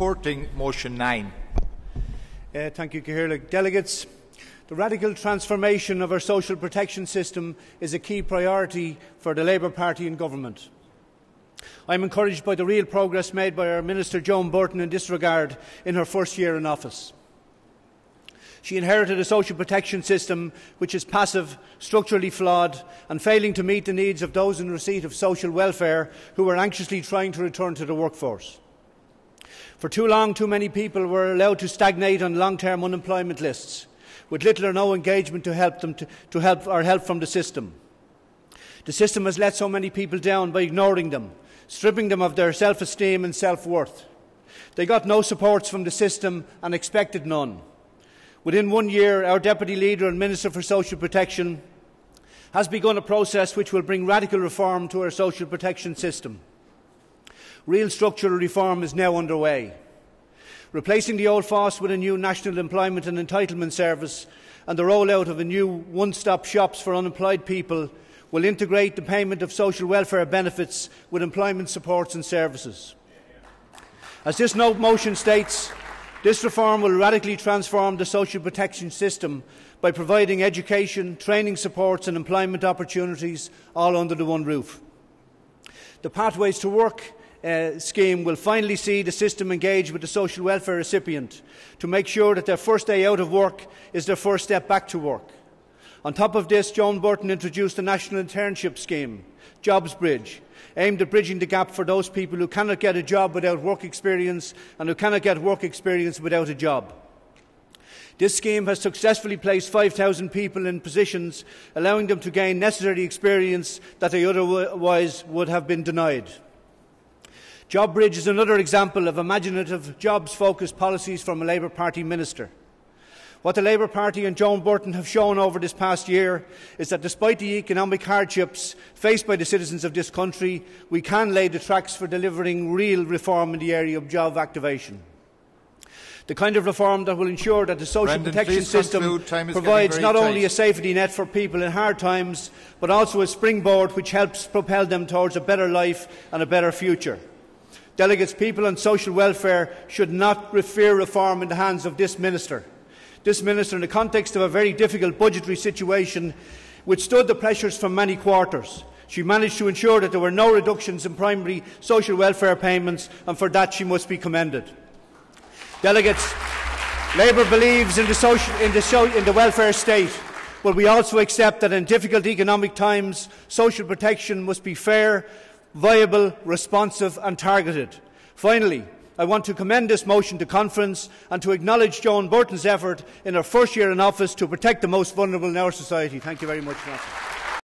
supporting motion 9. Thank you, Cathaoirleach. Delegates, the radical transformation of our social protection system is a key priority for the Labour Party in government. I am encouraged by the real progress made by our Minister Joan Burton in this regard in her first year in office. She inherited a social protection system which is passive, structurally flawed and failing to meet the needs of those in receipt of social welfare who are anxiously trying to return to the workforce. For too long, too many people were allowed to stagnate on long-term unemployment lists, with little or no engagement to help from the system. The system has let so many people down by ignoring them, stripping them of their self-esteem and self-worth. They got no supports from the system and expected none. Within 1 year, our Deputy Leader and Minister for Social Protection has begun a process which will bring radical reform to our social protection system. Real structural reform is now underway. Replacing the old FÁS with a new National Employment and Entitlement Service and the rollout of a new one-stop shops for unemployed people will integrate the payment of social welfare benefits with employment supports and services. As this motion states, this reform will radically transform the social protection system by providing education, training supports and employment opportunities all under the one roof. The Pathways to Work scheme will finally see the system engage with the social welfare recipient to make sure that their first day out of work is their first step back to work. On top of this, Joan Burton introduced the National Internship Scheme, Jobs Bridge, aimed at bridging the gap for those people who cannot get a job without work experience and who cannot get work experience without a job. This scheme has successfully placed 5,000 people in positions, allowing them to gain necessary experience that they otherwise would have been denied. Job Bridge is another example of imaginative, jobs-focused policies from a Labour Party minister. What the Labour Party and Joan Burton have shown over this past year is that despite the economic hardships faced by the citizens of this country, we can lay the tracks for delivering real reform in the area of job activation. The kind of reform that will ensure that the social protection system provides not only a safety net for people in hard times, but also a springboard which helps propel them towards a better life and a better future. Delegates, people on social welfare should not fear reform in the hands of this minister. This minister, in the context of a very difficult budgetary situation, withstood the pressures from many quarters. She managed to ensure that there were no reductions in primary social welfare payments, and for that she must be commended. Delegates, Labour believes in the welfare state, but we also accept that in difficult economic times, social protection must be fair, viable, responsive and targeted. Finally, I want to commend this motion to conference and to acknowledge Joan Burton's effort in her first year in office to protect the most vulnerable in our society. Thank you very much.